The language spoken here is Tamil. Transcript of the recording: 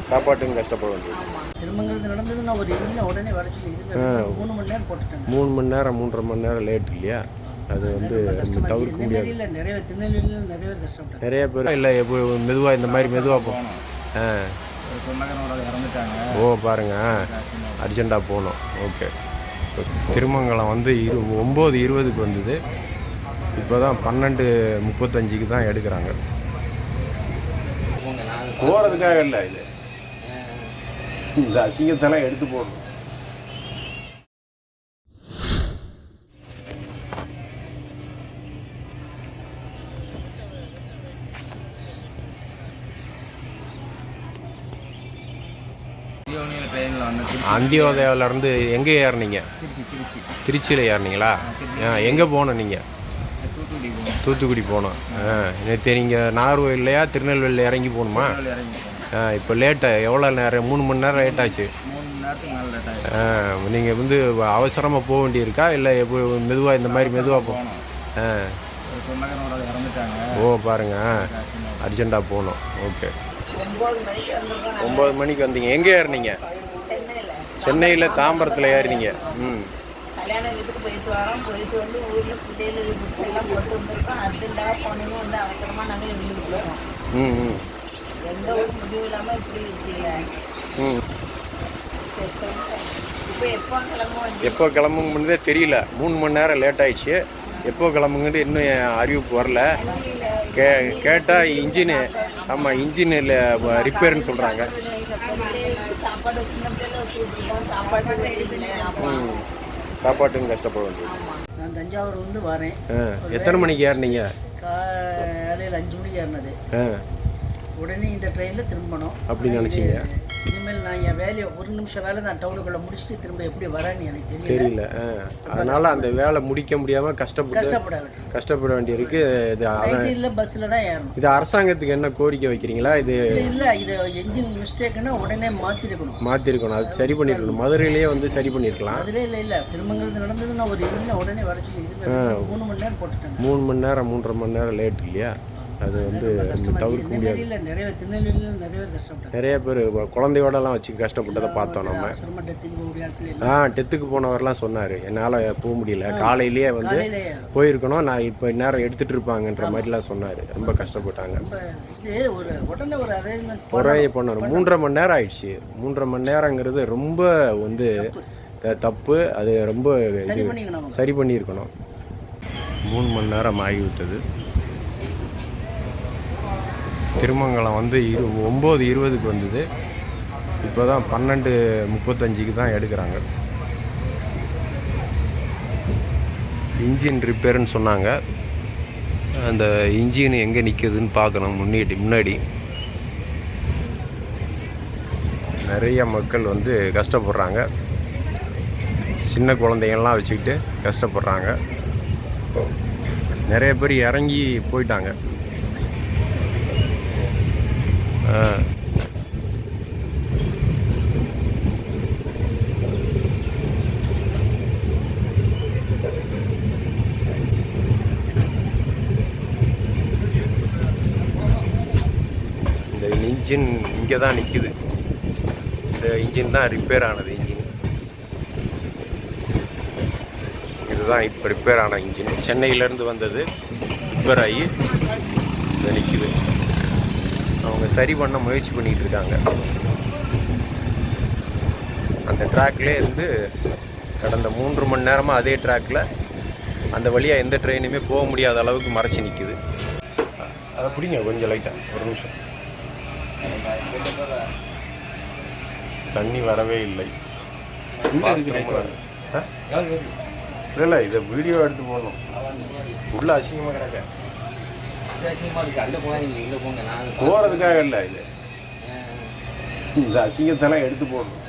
சாப்பாட்டுக்கு கஷ்டப்பட வேண்டியது. திருமங்கலத்தில் நடந்ததுன்னா ஒரு இன்ஜினை உடனே வர சொல்லி 3 மணி நேரம் போட்டுட்டாங்க. 3 மணி நேரம் 3.5 மணி நேரம் லேட் இல்லையா? அது வந்து தவிர்க்க முடியாது. நிறைய திருநெல்வேலியில் நிறைய பேர் கஷ்டப்பட்டாங்க. நிறைய பேர் இல்லை எப்போ மெதுவாக இந்த மாதிரி மெதுவாக போகணும். ஓ பாருங்க, அர்ஜெண்ட்டாக போகணும். ஓகே, திருமங்கலம் வந்து 9:20க்கு வந்தது. இப்போ தான் 12:35க்கு தான் எடுக்கிறாங்க. போகிறதுக்காக இல்லை, இது இந்த அசிங்கத்தெல்லாம் எடுத்து போடணும். அந்தியோதயாவிலேருந்து எங்கே ஏறினீங்க? திருச்சியில் ஏறினீங்களா? எங்கே போனோம் நீங்கள்? தூத்துக்குடி போனோம். நேற்று நீங்கள் நாகர்கோயில்லையா திருநெல்வேலியில் இறங்கி போகணுமா? இப்போ லேட்டாக எவ்வளோ நேரம்? 3 மணி நேரம் லேட் ஆச்சு. நீங்கள் வந்து அவசரமாக போக வேண்டியிருக்கா இல்லை எப்போ மெதுவாக இந்த மாதிரி மெதுவாக போகணும்? ஓ பாருங்க, அர்ஜெண்ட்டாக போகணும். ஓகே, 9 மணிக்கு வந்தீங்க. எங்கே ஏறினீங்க? சென்னையில் தாம்பரத்தில் ஏறினீங்க. கல்யாண வீட்டுக்கு போயிட்டு வரோம். போயிட்டு வந்து ஊரில் பிள்ளைகள் புத்தெல்லாம் போட்டு வந்துருக்கோம். அர்ஜென்ட்டாக போனோன்னு வந்து அவசரமாக நாங்கள் இருந்துட்டு போகிறோம். எந்த ஒரு முடிவு இல்லாமல் இப்படி இருக்கீங்க. இப்போ எப்போ கிளம்புங்கன்னே தெரியல. 3 மணி நேரம் லேட் ஆயிடுச்சு. எப்போ கிளம்புங்கன்னு இன்னும் அறிவிப்பு வரல. கேட்டால் இன்ஜினு, ஆமாம் இன்ஜினில் ரிப்பேர்னு சொல்கிறாங்க. சாப்பாட்டுக்கு கஷ்டப்பட வேண்டியது. நான் தஞ்சாவூர்லேருந்து வரேன். எத்தனை மணிக்கு ஏறினீங்க? காலையில் 5 மணிக்கு ஏறினது. உடனே இந்த ட்ரெயினில் திரும்பணும் அப்படி நினச்சிங்க? இனிமேல் நான் என் வேலையை 1 நிமிஷம் வேலை தான் டவுனுக்குள்ளே முடிச்சுட்டு திரும்ப எப்படி வரேன்னு எனக்கு தெரியல. அதனால் அந்த வேலை முடிக்க முடியாமல் கஷ்டப்பட வேண்டியிருக்கு. இது பஸ்ஸில் தான் ஏறணும். இது அரசாங்கத்துக்கு என்ன கோரிக்கை வைக்கிறீங்களா? இது இல்லை, இது என்ஜின் மிஸ்டேக்குன்னா உடனே மாற்றிருக்கணும். அது சரி பண்ணியிருக்கணும். மதுரையிலேயே வந்து சரி பண்ணியிருக்கலாம். அதில் இல்லை திருமங்கலத்தில் நடந்ததுன்னா ஒரு இன்ஜினை உடனே வர சொல்லி 3 மணி நேரம் போட்டுட்டாங்க. 3 மணி நேரம் 3.5 மணி நேரம் லேட் இல்லையா? அது வந்து தவிர்க்க முடியாது. நிறைய பேர் குழந்தையோடலாம் வச்சு கஷ்டப்பட்டதை பார்த்தோம் நம்ம. டெத்துக்கு போனவரெலாம் சொன்னார், என்னால் போக முடியல, காலையிலேயே வந்து போயிருக்கணும், நான் இப்போ நேரம் எடுத்துகிட்டு இருப்பாங்கன்ற மாதிரிலாம் சொன்னார். ரொம்ப கஷ்டப்பட்டாங்க. ஒரே பண்ணணும். 3.5 மணி நேரம் ஆயிடுச்சு. 3.5 மணி நேரங்கிறது ரொம்ப வந்து தப்பு. அது ரொம்ப சரி பண்ணியிருக்கணும். 3 மணி நேரம் ஆகிவிட்டது. திருமங்கலம் வந்து 9:20க்கு வந்தது. இப்போ தான் 12:35க்கு தான் எடுக்கிறாங்க. இன்ஜின் ரிப்பேர்னு சொன்னாங்க. அந்த இன்ஜின் எங்கே நிற்குதுன்னு பார்க்கணும். முன்னாடி நிறைய மக்கள் வந்து கஷ்டப்படுறாங்க. சின்ன குழந்தைங்கள்லாம் வச்சுக்கிட்டு கஷ்டப்படுறாங்க. நிறைய பேர் இறங்கி போயிட்டாங்க. இந்த இன்ஜின் இங்கே தான் நிற்குது. இந்த இன்ஜின் தான் ரிப்பேர் ஆனது. இதுதான் இப்போ ரிப்பேர் ஆன இன்ஜின். சென்னையிலேருந்து வந்தது, ரிப்பேர் ஆகி இதை நிற்குது. அவங்க சரி பண்ண முயற்சி பண்ணிகிட்டு இருக்காங்க. அந்த ட்ராக்லேயே இருந்து கடந்த 3 மணி நேரமாக அதே ட்ராக்கில் அந்த வழியாக எந்த ட்ரெயினுமே போக முடியாத அளவுக்கு மறைச்சி நிற்குது. அதை பிடிங்க கொஞ்சம் லைட்டாக, ஒரு நிமிஷம். தண்ணி வரவே இல்லை. இல்லை, இதை வீடியோ எடுத்து போடணும். உள்ள அசிங்கமாக கிடக்க. போகிறதுக்காக இல்லை, இது இந்த அசிங்கத்தெல்லாம் எடுத்து போடணும்.